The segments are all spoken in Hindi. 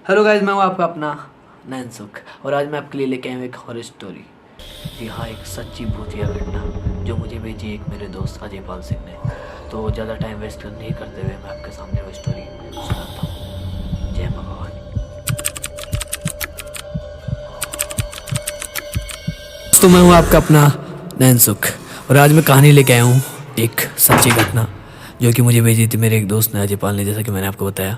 हेलो गाइस, मैं हूँ आपका अपना नैन सुख और आज मैं आपके लिए लेके आया हूँ एक हॉरर स्टोरी। जी हाँ, एक सच्ची भूतिया घटना जो मुझे भेजी एक मेरे दोस्त अजय पाल सिंह ने। तो ज़्यादा टाइम वेस्ट नहीं करते हुए मैं आपके सामने वो स्टोरी सुनाता हूँ। जय माँ भवानी। तो मैं हूँ आपका अपना नैन सुख और आज मैं कहानी लेके आया हूँ एक सच्ची घटना जो कि मुझे भेजी थी मेरे एक दोस्त ने, अजय पाल ने, जैसा कि मैंने आपको बताया।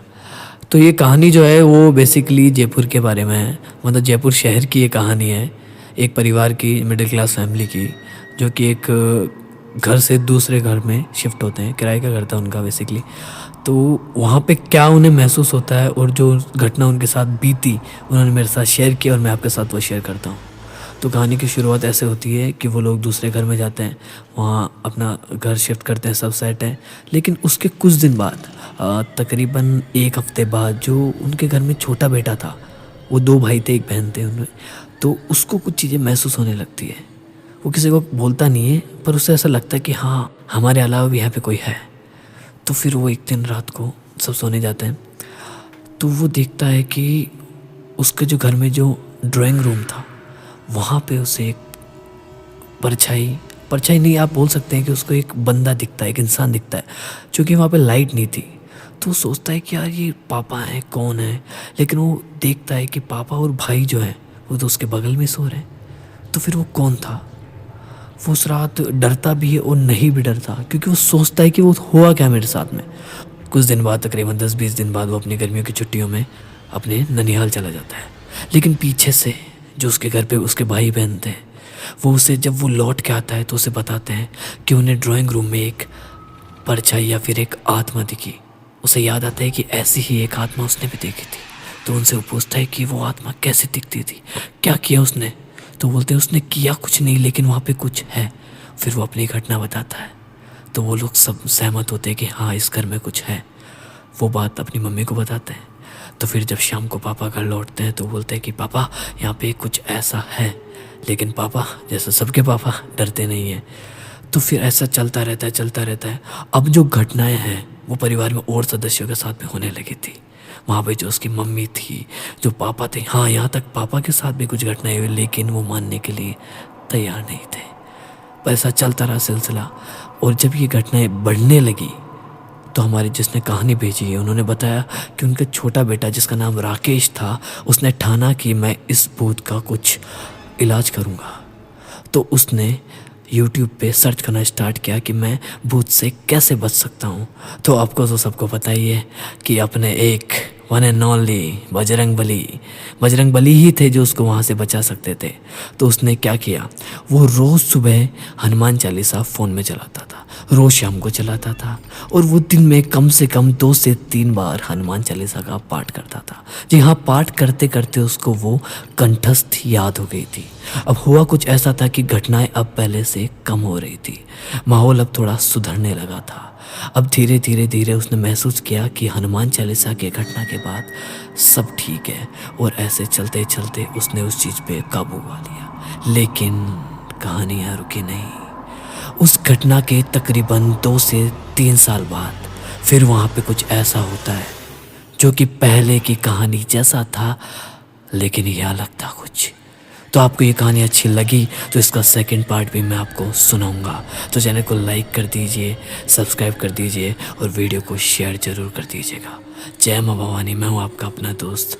तो ये कहानी जो है वो बेसिकली जयपुर के बारे में है, मतलब जयपुर शहर की ये कहानी है। एक परिवार की, मिडिल क्लास फैमिली की, जो कि एक घर से दूसरे घर में शिफ्ट होते हैं। किराए का घर था उनका बेसिकली। तो वहाँ पे क्या उन्हें महसूस होता है और जो घटना उनके साथ बीती उन्होंने मेरे साथ शेयर किया और मैं आपके साथ वो शेयर करता हूँ। तो कहानी की शुरुआत ऐसे होती है कि वो लोग दूसरे घर में जाते हैं, वहाँ अपना घर शिफ्ट करते हैं, सब सेट है। लेकिन उसके कुछ दिन बाद, तकरीबन एक हफ्ते बाद, जो उनके घर में छोटा बेटा था, वो 2 भाई थे, 1 बहन थे उनमें, तो उसको कुछ चीज़ें महसूस होने लगती है। वो किसी को बोलता नहीं है पर उसे ऐसा लगता है कि हाँ, हमारे अलावा भी यहाँ पे कोई है। तो फिर वो एक दिन रात को सब सोने जाते हैं तो वो देखता है कि उसके जो घर में जो ड्राइंग रूम था वहाँ पे उसे एक परछाई परछाई नहीं, आप बोल सकते हैं कि उसको एक बंदा दिखता है, एक इंसान दिखता है, क्योंकि वहाँ पे लाइट नहीं थी। तो वो सोचता है कि यार ये पापा हैं, कौन है। लेकिन वो देखता है कि पापा और भाई जो हैं वो तो उसके बगल में सो रहे हैं। तो फिर वो कौन था। वो उस रात डरता भी है और नहीं भी डरता, क्योंकि वो सोचता है कि वो हुआ क्या मेरे साथ में। कुछ दिन बाद, तकरीबन 10-20 दिन बाद, वो अपनी गर्मियों की छुट्टियों में अपने ननिहाल चला जाता है। लेकिन पीछे से जो उसके घर पे उसके भाई बहन थे, वो उसे, जब वो लौट के आता है तो उसे बताते हैं कि उन्हें ड्राइंग रूम में एक परछाई या फिर एक आत्मा दिखी। उसे याद आता है कि ऐसी ही एक आत्मा उसने भी देखी थी। तो उनसे वो पूछता है कि वो आत्मा कैसे दिखती थी, क्या किया उसने। तो बोलते हैं उसने किया कुछ नहीं, लेकिन वहाँ पे कुछ है। फिर वो अपनी घटना बताता है। तो वो लोग सब सहमत होते हैं कि हाँ, इस घर में कुछ है। वो बात अपनी मम्मी को बताते हैं। तो फिर जब शाम को पापा घर लौटते हैं तो बोलते हैं कि पापा, यहाँ पे कुछ ऐसा है। लेकिन पापा, जैसे सबके पापा, डरते नहीं हैं। तो फिर ऐसा चलता रहता है, चलता रहता है। अब जो घटनाएं हैं वो परिवार में और सदस्यों के साथ में होने लगी थी। वहाँ पे जो उसकी मम्मी थी, जो पापा थे, हाँ, यहाँ तक पापा के साथ भी कुछ घटनाएं हुई, लेकिन वो मानने के लिए तैयार नहीं थे। पर ऐसा चलता रहा सिलसिला। और जब ये घटनाएं बढ़ने लगी तो हमारी जिसने कहानी भेजी है उन्होंने बताया कि उनका छोटा बेटा, जिसका नाम राकेश था, उसने ठाना कि मैं इस भूत का कुछ इलाज करूँगा। तो उसने YouTube पे सर्च करना स्टार्ट किया कि मैं भूत से कैसे बच सकता हूँ। तो आपको तो सबको पता ही है कि अपने एक one and only Bajrang Bali ही थे जो उसको वहाँ से बचा सकते थे। तो उसने क्या किया, वो रोज़ सुबह हनुमान चालीसा फ़ोन में चलाता था, रोज़ शाम को चलाता था, और वो दिन में कम से कम 2 से 3 बार हनुमान चालीसा का पाठ करता था। जी हाँ, पाठ करते करते उसको वो कंठस्थ याद हो गई थी। अब हुआ कुछ ऐसा था कि घटनाएं अब पहले से कम हो रही थी, माहौल अब थोड़ा सुधरने लगा था। अब धीरे धीरे धीरे उसने महसूस किया कि हनुमान चालीसा की घटना के बाद सब ठीक है, और ऐसे चलते चलते उसने उस चीज़ पे काबू पा लिया। लेकिन कहानी यहाँ रुकी नहीं। उस घटना के तकरीबन 2 से 3 साल बाद फिर वहाँ पे कुछ ऐसा होता है जो कि पहले की कहानी जैसा था, लेकिन ये अलग था कुछ। तो आपको ये कहानी अच्छी लगी तो इसका सेकंड पार्ट भी मैं आपको सुनाऊंगा। तो चैनल को लाइक कर दीजिए, सब्सक्राइब कर दीजिए और वीडियो को शेयर ज़रूर कर दीजिएगा। जय माँ भवानी। मैं हूँ आपका अपना दोस्त।